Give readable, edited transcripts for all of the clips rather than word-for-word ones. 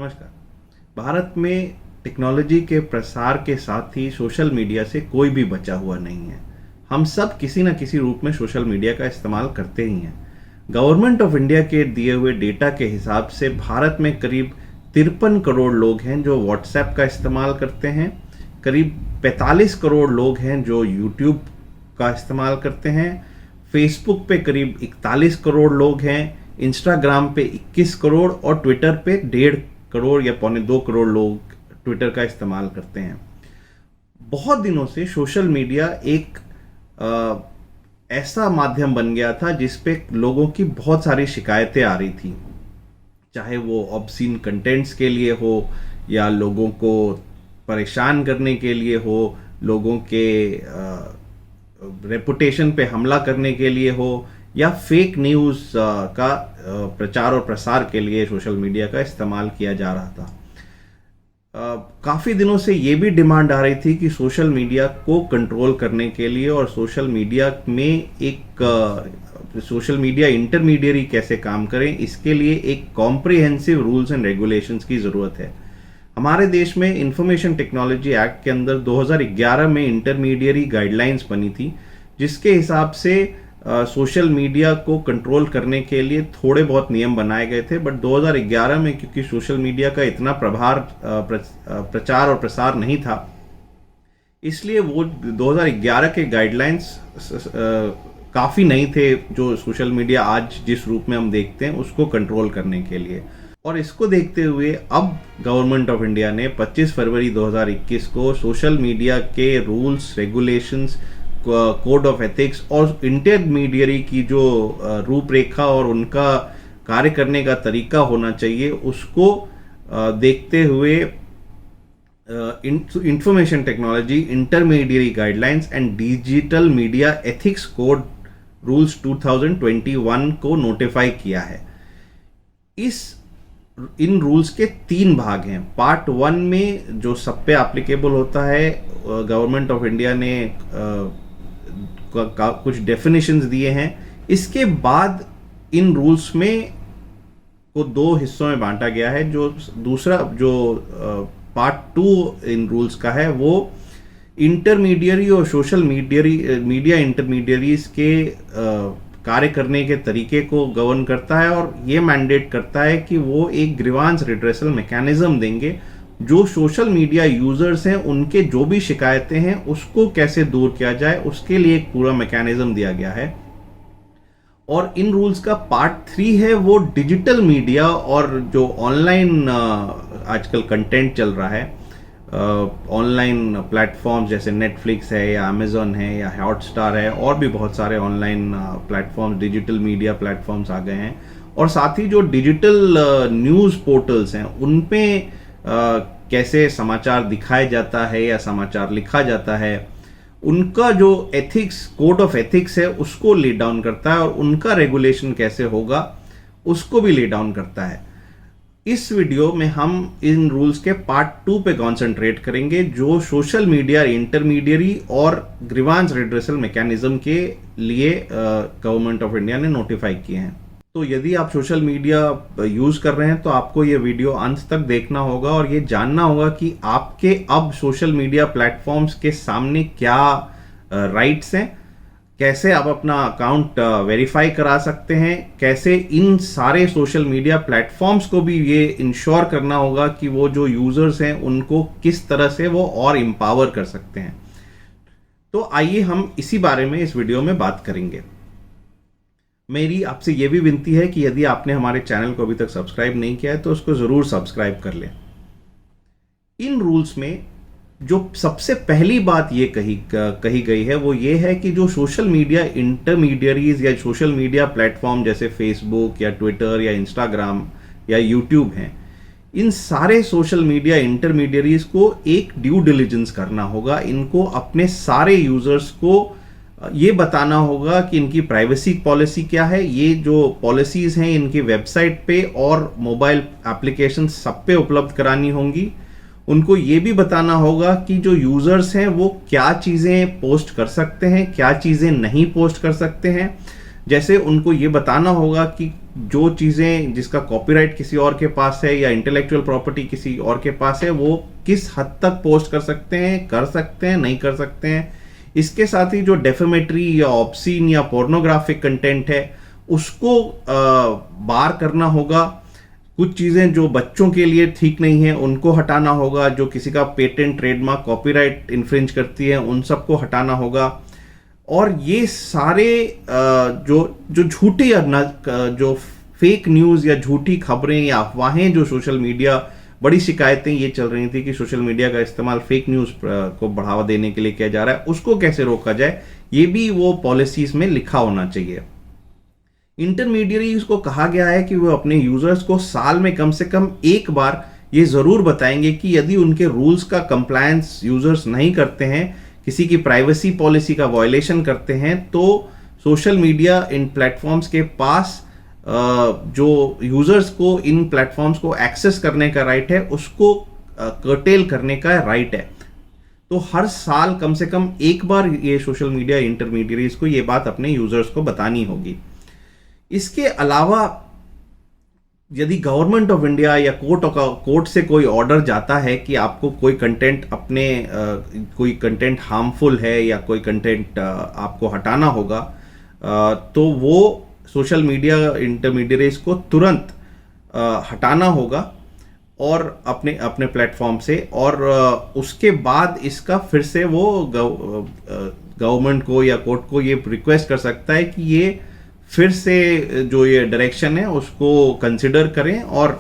नमस्कार। भारत में टेक्नोलॉजी के प्रसार के साथ ही सोशल मीडिया से कोई भी बचा हुआ नहीं है। हम सब किसी न किसी रूप में सोशल मीडिया का इस्तेमाल करते ही हैं। गवर्नमेंट ऑफ इंडिया के दिए हुए डेटा के हिसाब से भारत में करीब 53 करोड़ लोग हैं जो व्हाट्सएप का इस्तेमाल करते हैं। करीब 45 करोड़ लोग हैं जो यूट्यूब का इस्तेमाल करते हैं। फेसबुक पे करीब 41 करोड़ लोग हैं, इंस्टाग्राम पे 21 करोड़ और ट्विटर पे 1.5 करोड़ या 1.25 करोड़ लोग ट्विटर का इस्तेमाल करते हैं। बहुत दिनों से सोशल मीडिया एक ऐसा माध्यम बन गया था जिस पे लोगों की बहुत सारी शिकायतें आ रही थी, चाहे वो ऑब्सीन कंटेंट्स के लिए हो या लोगों को परेशान करने के लिए हो, लोगों के रेपुटेशन पे हमला करने के लिए हो या फेक न्यूज़ का प्रचार और प्रसार के लिए सोशल मीडिया का इस्तेमाल किया जा रहा था। काफ़ी दिनों से ये भी डिमांड आ रही थी कि सोशल मीडिया को कंट्रोल करने के लिए और सोशल मीडिया में सोशल मीडिया इंटरमीडियरी कैसे काम करें, इसके लिए एक कॉम्प्रिहेंसिव रूल्स एंड रेगुलेशंस की ज़रूरत है। हमारे देश में इंफॉर्मेशन टेक्नोलॉजी एक्ट के अंदर 2011 में इंटरमीडियरी गाइडलाइंस बनी थी, जिसके हिसाब से सोशल मीडिया को कंट्रोल करने के लिए थोड़े बहुत नियम बनाए गए थे। बट 2011 में क्योंकि सोशल मीडिया का इतना प्रचार और प्रसार नहीं था, इसलिए वो 2011 के गाइडलाइंस काफ़ी नहीं थे जो सोशल मीडिया आज जिस रूप में हम देखते हैं उसको कंट्रोल करने के लिए। और इसको देखते हुए अब गवर्नमेंट ऑफ इंडिया ने 25 फरवरी 2021 को सोशल मीडिया के rules, regulations, code of ethics और इंटरमीडियरी की जो रूपरेखा और उनका कार्य करने का तरीका होना चाहिए, उसको देखते हुए information technology intermediary guidelines and digital media ethics code rules 2021 को नोटिफाई किया है। इन रूल्स के 3 भाग हैं। पार्ट 1 में जो सब पे एप्लीकेबल होता है, गवर्नमेंट ऑफ इंडिया ने कुछ डेफिनेशंस दिए हैं। इसके बाद इन रूल्स में को 2 हिस्सों में बांटा गया है। जो दूसरा जो पार्ट 2 इन रूल्स का है वो इंटरमीडियरी और सोशल मीडिया इंटरमीडियरीज के कार्य करने के तरीके को गवर्न करता है और ये मैंडेट करता है कि वो एक ग्रीवांस रिड्रेसल मैकेनिज्म देंगे। जो सोशल मीडिया यूजर्स हैं उनके जो भी शिकायतें हैं उसको कैसे दूर किया जाए, उसके लिए एक पूरा मैकेनिज्म दिया गया है। और इन रूल्स का पार्ट 3 है वो डिजिटल मीडिया और जो ऑनलाइन आजकल कंटेंट चल रहा है, ऑनलाइन प्लेटफॉर्म्स जैसे नेटफ्लिक्स है या अमेजोन है या हॉटस्टार है, और भी बहुत सारे online platforms, digital media platforms आ गए हैं। और साथ ही जो डिजिटल न्यूज़ पोर्टल्स हैं उन पे कैसे समाचार दिखाया जाता है या समाचार लिखा जाता है, उनका जो एथिक्स, कोड ऑफ एथिक्स है उसको ले डाउन करता है और उनका रेगुलेशन कैसे होगा उसको भी ले डाउन करता है। इस वीडियो में हम इन रूल्स के पार्ट 2 पे कॉन्सेंट्रेट करेंगे जो सोशल मीडिया इंटरमीडियरी और ग्रीवांस रिड्रेसल मैकेनिज्म के लिए गवर्नमेंट ऑफ इंडिया ने नोटिफाई किए हैं। तो यदि आप सोशल मीडिया यूज कर रहे हैं तो आपको ये वीडियो अंत तक देखना होगा और ये जानना होगा कि आपके अब सोशल मीडिया प्लेटफॉर्म्स के सामने क्या राइट्स हैं, कैसे आप अपना अकाउंट वेरीफाई करा सकते हैं, कैसे इन सारे सोशल मीडिया प्लेटफॉर्म्स को भी ये इंश्योर करना होगा कि वो जो यूजर्स हैं उनको किस तरह से वो और एम्पावर कर सकते हैं। तो आइए हम इसी बारे में इस वीडियो में बात करेंगे। मेरी आपसे ये भी विनती है कि यदि आपने हमारे चैनल को अभी तक सब्सक्राइब नहीं किया है तो उसको ज़रूर सब्सक्राइब कर लें। इन रूल्स में जो सबसे पहली बात ये कही गई है वो ये है कि जो सोशल मीडिया इंटरमीडियरीज या सोशल मीडिया प्लेटफॉर्म जैसे फेसबुक या ट्विटर या इंस्टाग्राम या यूट्यूब हैं, इन सारे सोशल मीडिया इंटरमीडियरीज को एक ड्यू डिलिजेंस करना होगा। इनको अपने सारे यूजर्स को ये बताना होगा कि इनकी प्राइवेसी पॉलिसी क्या है। ये जो पॉलिसीज हैं इनकी वेबसाइट पे और मोबाइल एप्लीकेशन सब पे उपलब्ध करानी होंगी। उनको ये भी बताना होगा कि जो यूजर्स हैं वो क्या चीज़ें पोस्ट कर सकते हैं, क्या चीज़ें नहीं पोस्ट कर सकते हैं। जैसे उनको ये बताना होगा कि जो चीज़ें जिसका कॉपीराइट किसी और के पास है या इंटेलेक्चुअल प्रॉपर्टी किसी और के पास है, वो किस हद तक पोस्ट कर सकते हैं, नहीं कर सकते हैं। इसके साथ ही जो डेफेमेटरी या ऑब्सीन या पोर्नोग्राफिक कंटेंट है उसको बार करना होगा। कुछ चीज़ें जो बच्चों के लिए ठीक नहीं है उनको हटाना होगा, जो किसी का पेटेंट, ट्रेडमार्क, कॉपीराइट इन्फ्रिंज करती है उन सबको हटाना होगा। और ये सारे जो झूठी जो फेक न्यूज़ या झूठी खबरें या अफवाहें जो सोशल मीडिया, बड़ी शिकायतें ये चल रही थी कि सोशल मीडिया का इस्तेमाल फेक न्यूज़ को बढ़ावा देने के लिए किया जा रहा है, उसको कैसे रोका जाए, ये भी वो पॉलिसीज में लिखा होना चाहिए। इंटरमीडियरीज को कहा गया है कि वो अपने यूजर्स को साल में कम से कम एक बार ये जरूर बताएंगे कि यदि उनके रूल्स का कंप्लायंस यूजर्स नहीं करते हैं, किसी की प्राइवेसी पॉलिसी का वायलेशन करते हैं, तो सोशल मीडिया इन प्लेटफॉर्म्स के पास जो यूजर्स को इन प्लेटफॉर्म्स को एक्सेस करने का राइट है उसको कर्टेल करने का राइट है। तो हर साल कम से कम एक बार ये सोशल मीडिया इंटरमीडियरीज को ये बात अपने यूजर्स को बतानी होगी। इसके अलावा यदि गवर्नमेंट ऑफ इंडिया या कोर्ट से कोई ऑर्डर जाता है कि आपको कोई कंटेंट कोई कंटेंट हार्मफुल है या कोई कंटेंट आपको हटाना होगा, तो वो सोशल मीडिया इंटरमीडियरीज को तुरंत हटाना होगा और अपने प्लेटफॉर्म से, और उसके बाद इसका फिर से वो गवर्नमेंट को या कोर्ट को ये रिक्वेस्ट कर सकता है कि ये फिर से जो ये डायरेक्शन है उसको कंसिडर करें और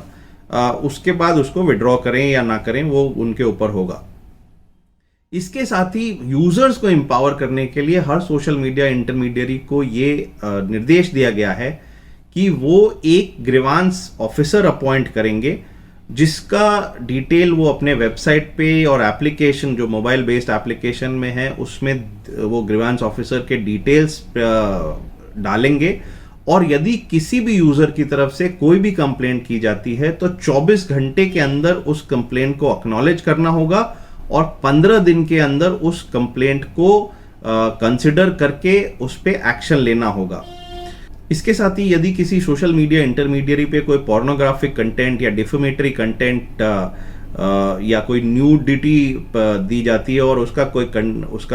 उसके बाद उसको विड्रॉ करें या ना करें, वो उनके ऊपर होगा। इसके साथ ही यूजर्स को एम्पावर करने के लिए हर सोशल मीडिया इंटरमीडियरी को ये निर्देश दिया गया है कि वो एक ग्रीवांस ऑफिसर अपॉइंट करेंगे, जिसका डिटेल वो अपने वेबसाइट पे और एप्लीकेशन जो मोबाइल बेस्ड एप्लीकेशन में है उसमें वो ग्रीवांस ऑफिसर के डिटेल्स डालेंगे। और यदि किसी भी यूजर की तरफ से कोई भी कंप्लेंट की जाती है तो 24 घंटे के अंदर उस कंप्लेंट को एक्नॉलेज करना होगा और 15 दिन के अंदर उस कंप्लेंट को कंसिडर करके उस पर एक्शन लेना होगा। इसके साथ ही यदि किसी सोशल मीडिया इंटरमीडियरी पे कोई पोर्नोग्राफिक कंटेंट या डिफेमेटरी कंटेंट या कोई न्यूडिटी दी जाती है और उसका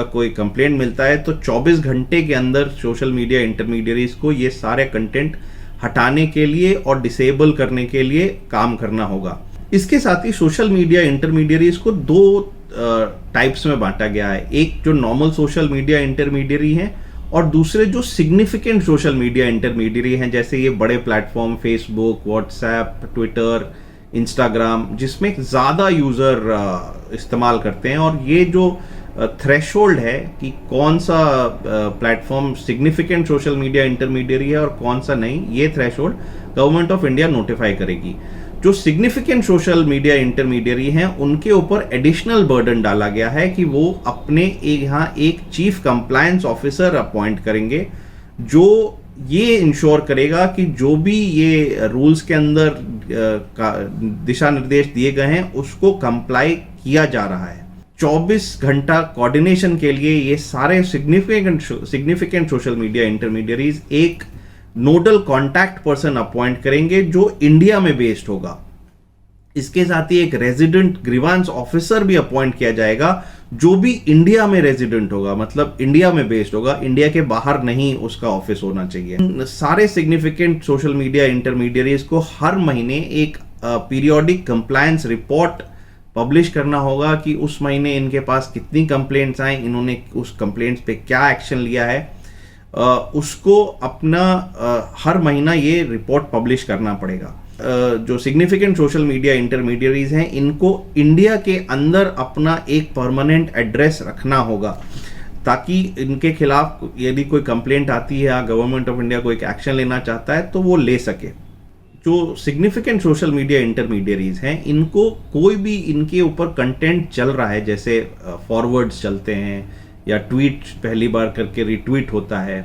कोई कंप्लेंट मिलता है, तो 24 घंटे के अंदर सोशल मीडिया इंटरमीडियरीज को ये सारे कंटेंट हटाने के लिए और डिसेबल करने के लिए काम करना होगा। इसके साथ ही सोशल मीडिया इंटरमीडियरीज को दो टाइप्स में बांटा गया है, एक जो नॉर्मल सोशल मीडिया इंटरमीडियरी हैं और दूसरे जो सिग्निफिकेंट सोशल मीडिया इंटरमीडियरी हैं, जैसे ये बड़े platform Facebook, WhatsApp, Twitter, Instagram, जिसमें ज़्यादा यूज़र इस्तेमाल करते हैं। और ये जो थ्रेशोल्ड है कि कौन सा platform significant social media intermediary है और कौन सा नहीं, ये threshold government of India notify करेगी। जो सिग्निफिकेंट सोशल मीडिया इंटरमीडियरी हैं उनके ऊपर एडिशनल बर्डन डाला गया है कि वो अपने यहाँ एक चीफ कंप्लायंस ऑफिसर अपॉइंट करेंगे, जो ये इंश्योर करेगा कि जो भी ये रूल्स के अंदर दिशा निर्देश दिए गए हैं उसको कंप्लाई किया जा रहा है। 24 घंटा कोऑर्डिनेशन के लिए ये सारे सिग्निफिकेंट सोशल मीडिया इंटरमीडियरीज एक नोडल कॉन्टैक्ट पर्सन अपॉइंट करेंगे जो इंडिया में बेस्ड होगा। इसके साथ ही एक रेजिडेंट ग्रीवांस ऑफिसर भी अपॉइंट किया जाएगा जो भी इंडिया में रेजिडेंट होगा, मतलब इंडिया में बेस्ड होगा, इंडिया के बाहर नहीं उसका ऑफिस होना चाहिए। सारे सिग्निफिकेंट सोशल मीडिया इंटरमीडियरीज को हर महीने एक पीरियोडिक कंप्लायंस रिपोर्ट पब्लिश करना होगा कि उस महीने इनके पास कितनी कंप्लेंट्स आए, इन्होंने उस कंप्लेंट्स पे क्या एक्शन लिया है, उसको अपना हर महीना ये रिपोर्ट पब्लिश करना पड़ेगा। जो सिग्निफिकेंट सोशल मीडिया इंटरमीडियरीज हैं इनको इंडिया के अंदर अपना एक परमानेंट एड्रेस रखना होगा, ताकि इनके खिलाफ यदि कोई कंप्लेंट आती है या गवर्नमेंट ऑफ इंडिया कोई एक्शन लेना चाहता है तो वो ले सके। जो सिग्निफिकेंट सोशल मीडिया इंटरमीडियरीज हैं इनको कोई भी इनके ऊपर कंटेंट चल रहा है, जैसे फॉरवर्ड्स चलते हैं या ट्वीट पहली बार करके रिट्वीट होता है,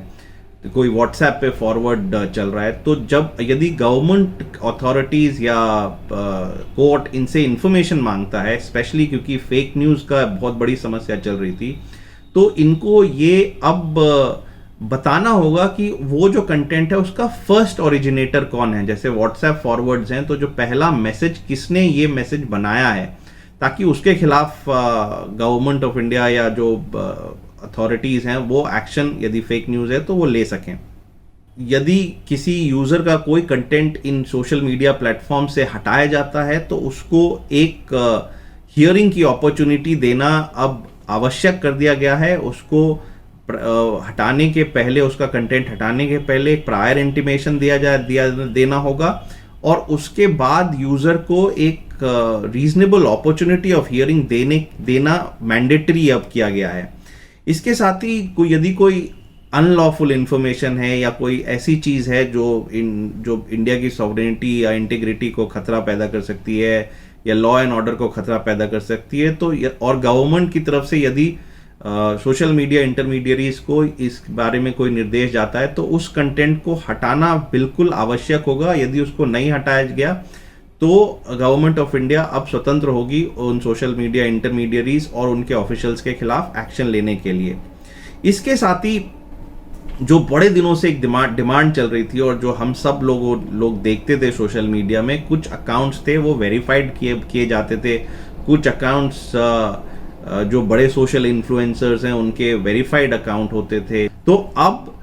कोई व्हाट्सएप पे फॉरवर्ड चल रहा है, तो जब यदि गवर्नमेंट अथॉरिटीज़ या कोर्ट इनसे इंफॉर्मेशन मांगता है, स्पेशली क्योंकि फेक न्यूज़ का बहुत बड़ी समस्या चल रही थी, तो इनको ये अब बताना होगा कि वो जो कंटेंट है उसका फर्स्ट ओरिजिनेटर कौन है। जैसे व्हाट्सएप फॉरवर्ड्स हैं, तो जो पहला मैसेज किसने ये मैसेज बनाया है, ताकि उसके खिलाफ गवर्नमेंट ऑफ इंडिया या जो अथॉरिटीज हैं वो एक्शन, यदि फेक न्यूज़ है तो वो ले सकें। यदि किसी यूजर का कोई content in social media platform से हटाया जाता है तो उसको एक हियरिंग की अपॉर्चुनिटी देना अब आवश्यक कर दिया गया है। उसको हटाने के पहले, उसका कंटेंट हटाने के पहले एक प्रायर इंटीमेशन देना होगा, और उसके बाद यूजर को एक रीजनेबल अपॉर्चुनिटी ऑफ हियरिंग देना मैंडेटरी अब किया गया है। इसके साथ ही यदि कोई अनलॉफुल इंफॉर्मेशन है या कोई ऐसी चीज है जो इंडिया की सॉवरेनिटी या इंटीग्रिटी को खतरा पैदा कर सकती है या लॉ एंड ऑर्डर को खतरा पैदा कर सकती है, तो और गवर्नमेंट की तरफ से यदि सोशल मीडिया इंटरमीडियरीज को इस बारे में कोई निर्देश जाता है तो उस कंटेंट को हटाना बिल्कुल आवश्यक होगा। यदि उसको नहीं हटाया गया तो गवर्नमेंट ऑफ इंडिया अब स्वतंत्र होगी उन सोशल मीडिया इंटरमीडियरीज और उनके ऑफिशियल्स के खिलाफ एक्शन लेने के लिए। इसके साथ ही जो बड़े दिनों से एक डिमांड चल रही थी और जो हम सब लोग देखते थे सोशल मीडिया में, कुछ अकाउंट्स थे वो वेरीफाइड किए जाते थे, कुछ अकाउंट्स जो बड़े सोशल इन्फ्लुएंसर्स हैं उनके वेरीफाइड अकाउंट होते थे। तो अब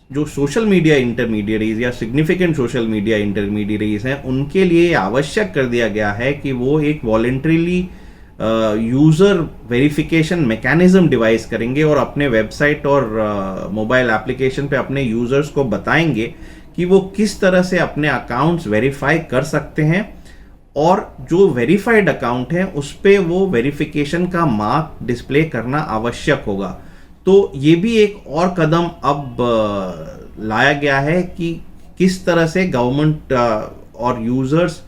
जो सोशल मीडिया इंटरमीडियरीज या सिग्निफिकेंट सोशल मीडिया इंटरमीडियरीज हैं उनके लिए आवश्यक कर दिया गया है कि वो एक voluntarily user verification mechanism device करेंगे और अपने वेबसाइट और मोबाइल एप्लीकेशन पे अपने यूजर्स को बताएंगे कि वो किस तरह से अपने अकाउंट्स वेरीफाई कर सकते हैं, और जो वेरीफाइड अकाउंट है उस पे वो वेरिफिकेशन का मार्क डिस्प्ले करना आवश्यक होगा। तो ये भी एक और कदम अब लाया गया है कि किस तरह से गवर्नमेंट और यूजर्स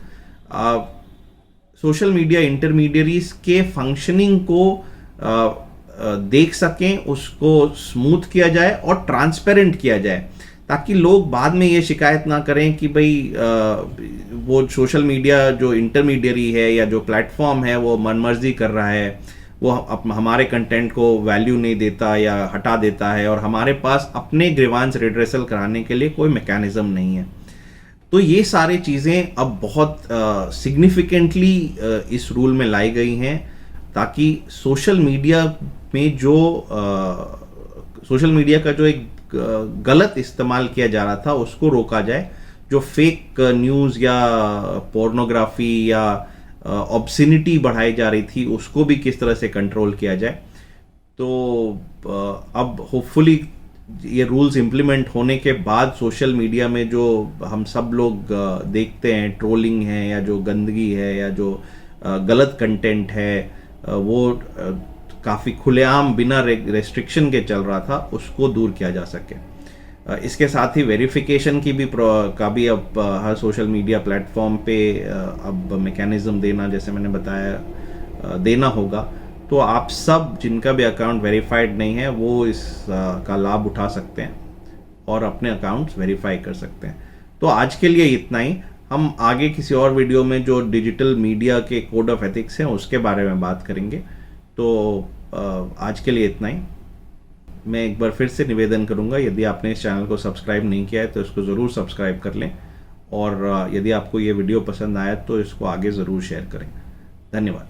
सोशल मीडिया इंटरमीडियरीज के फंक्शनिंग को देख सकें, उसको स्मूथ किया जाए और ट्रांसपेरेंट किया जाए, ताकि लोग बाद में ये शिकायत ना करें कि भाई वो सोशल मीडिया जो इंटरमीडियरी है या जो प्लेटफॉर्म है वो मनमर्जी कर रहा है, वो हमारे कंटेंट को वैल्यू नहीं देता या हटा देता है और हमारे पास अपने ग्रीवांस रिड्रेसल कराने के लिए कोई मैकेनिज्म नहीं है। तो ये सारी चीज़ें अब बहुत सिग्निफिकेंटली इस रूल में लाई गई हैं, ताकि सोशल मीडिया में जो सोशल मीडिया का जो एक गलत इस्तेमाल किया जा रहा था उसको रोका जाए। जो फेक न्यूज़ या पोर्नोग्राफी या ऑब्सिनिटी बढ़ाई जा रही थी उसको भी किस तरह से कंट्रोल किया जाए। तो अब होपफुली ये रूल्स इम्प्लीमेंट होने के बाद सोशल मीडिया में जो हम सब लोग देखते हैं, ट्रोलिंग है या जो गंदगी है या जो गलत कंटेंट है, वो काफ़ी खुलेआम बिना रेस्ट्रिक्शन के चल रहा था, उसको दूर किया जा सके। इसके साथ ही वेरिफिकेशन की भी अब हर सोशल मीडिया प्लेटफॉर्म पे अब मैकेनिज्म देना, जैसे मैंने बताया, देना होगा। तो आप सब जिनका भी अकाउंट वेरीफाइड नहीं है वो इस का लाभ उठा सकते हैं और अपने अकाउंट्स वेरीफाई कर सकते हैं। तो आज के लिए इतना ही। हम आगे किसी और वीडियो में जो डिजिटल मीडिया के कोड ऑफ एथिक्स हैं उसके बारे में बात करेंगे। तो आज के लिए इतना ही। मैं एक बार फिर से निवेदन करूंगा, यदि आपने इस चैनल को सब्सक्राइब नहीं किया है तो इसको ज़रूर सब्सक्राइब कर लें, और यदि आपको ये वीडियो पसंद आया तो इसको आगे ज़रूर शेयर करें। धन्यवाद।